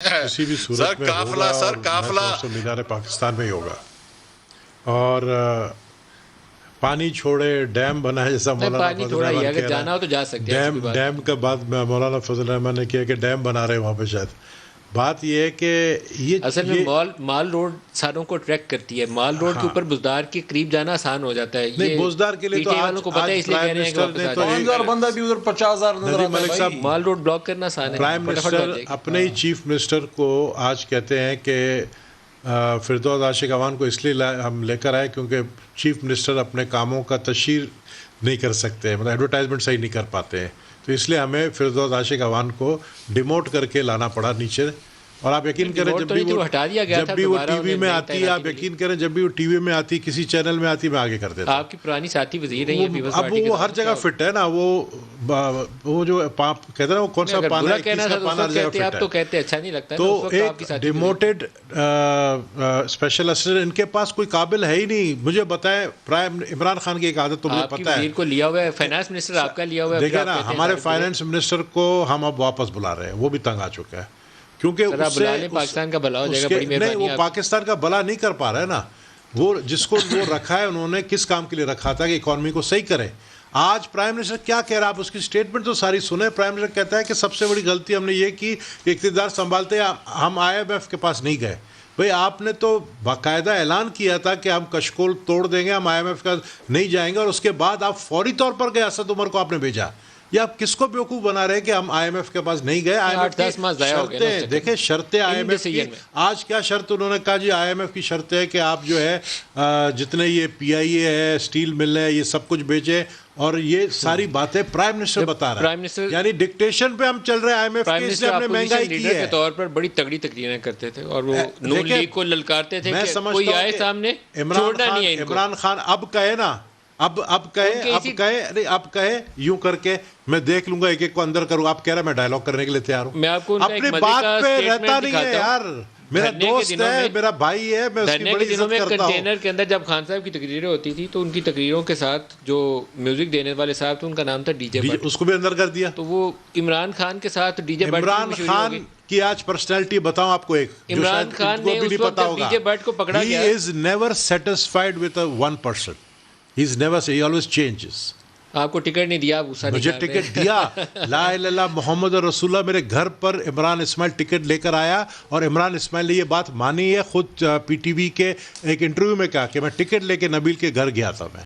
किसी भी सूरत में होगा सर और काफला नेशनल मीनार पाकिस्तान में ही होगा। और पानी छोड़े डैम बनाए, जैसा मौलाना पानी फजल थोड़ा ही है, रहमान अगर कह रहा जाना हो तो जा सकते हैं, ऐसी डैम कोई बात डैम नहीं। का बात मौलाना फजल रहमान ने किया कि डैम बना रहे हैं वहाँ पे। शायद बात ये है कि ये असल में माल रोड सारों को ट्रैक करती है। माल रोड के ऊपर बुजदार के करीब जाना आसान हो जाता है। नहीं, बुजदार के लिए तो PTI वालों को पता है, इसलिए कह रहे हैं कि वापस आ जाए। 5,000 बंदा भी उधर 50,000 नजर नदीम आता मलिक है साहब, भाई। माल रोड ब्लॉक करना आसान है। प्राइम फटाफट बन मिनिस्टर जाएगी। अपने ही चीफ मिनिस्टर को आज कहते हैं कि फिरदौस आशिक अवान को इसलिए हम लेकर आए क्योंकि चीफ मिनिस्टर अपने कामों का तशहीर नहीं कर सकते, मतलब एडवर्टाइजमेंट सही नहीं कर पाते हैं, तो इसलिए हमें फिरदौस आशिक अवान को डिमोट करके लाना पड़ा नीचे। और आप यकीन करें जब भी वो हटा दिया गया था, जब भी वो दोबारा टीवी उन्हें में नहीं आती है, आप यकीन करें जब भी वो टीवी में आती, किसी चैनल में आती, मैं आगे कर देता हूं। आपकी पुरानी साथी वजीर रही है पीपल्स अब पार्टी के वो हर साथ, जगह क्या फिट है ना, वो जो कहते हैं ना, वो कौन सा अगर पाना बुरा है, कहना 21 का था तो पाना हर उस जगह वक्त कहते, फिट आप है। तो कहते अच्छा नहीं लगता है, तो उस वक्त आपकी एक साथी डिमोटेड स्पेशल असिस्टेंट इनके पास कोई काबिल है ही नहीं। मुझे बताएं, प्राइम इमरान खान की एक आदत तो मुझे आपकी पता है, वजीर को लिया हुआ है, फाइनेंस मिनिस्टर आपका लिया हुआ है। देखिए फिर ना, आप कहते हैं हमारे सारे पूरे। फाइनेंस मिनिस्टर को हम अब वापस बुला रहे हैं, वो भी तंग आ चुका है क्योंकि सर, आप बुला लें, पाकिस्तान का भला हो जाएगा, बड़ी नहीं, मेहरबानी वो है पाकिस्तान का भला नहीं कर पा रहा है ना। वो जिसको वो रखा है, उन्होंने किस काम के लिए रखा था कि इकोनॉमी को सही करें। आज प्राइम मिनिस्टर क्या कह रहा है, आप उसकी स्टेटमेंट तो सारी सुने। प्राइम मिनिस्टर कहता है कि सबसे बड़ी गलती हमने ये की, इक़्तिदार संभालते हम IMF के पास नहीं गए। भाई, आपने तो बाकायदा ऐलान किया था कि हम कशकोल तोड़ देंगे, हम IMF का नहीं जाएंगे, और उसके बाद आप फौरी तौर पर गए, असद उमर को आपने भेजा। या आप किसको बेवकूफ़ बना रहे हैं कि हम IMF के पास नहीं गए? IMF की 8-10 माह ज़ाया हो गए ना उस चक्कर देखें, शर्तें IMF की आज क्या शर्त उन्होंने कहा जी, IMF की शर्त है कि आप जो है जितने ये PIA है, स्टील मिल है, ये सब कुछ बेचे। और ये सारी बातें प्राइम मिनिस्टर बता रहा है, यानी डिक्टेशन पे हम चल रहे हैं IMF के, इसलिए हमने महंगाई की है। के तौर पर बड़ी तगड़ी तकरीरें करते थे और वो नून लीग को ललकारते थे कि कोई आए सामने, छोड़ना नहीं है इनको। इमरान खान अब कहे ना, अब कहे यूं करके मैं देख लूंगा, एक एक को अंदर करूंगा। आप कह रहे हैं मैं डायलॉग करने के लिए तैयार हूं। मैं आपको अपनी बात पे रहता नहीं है यार। मेरा दोस्त है, मेरा भाई है, मैं उसकी बड़ी इज्जत करता हूं। कंटेनर के अंदर जब खान साहब की तकरीरें होती थी तो उनकी तकरीरों के साथ जो म्यूजिक देने वाले साहब थे, उनका नाम था DJ भट्ट, उसको भी अंदर कर दिया। तो वो इमरान खान के साथ DJ भट्ट, इमरान खान की आज पर्सनैलिटी बताऊं आपको, एक इमरान खान ने उस वक्त DJ भट्ट को पकड़ा गया, he is never satisfied with a one person. He always changes. आपको टिकट नहीं दिया, मुझे टिकट दिया। ला इलाहा इल्लल्लाह मोहम्मद रसूलुल्लाह, मेरे घर पर इमरान इस्माइल टिकट लेकर आया, और इमरान इस्माइल ने ये बात मानी है, खुद PTV के एक इंटरव्यू में कहा कि मैं टिकट लेके नबील के घर गया था मैं।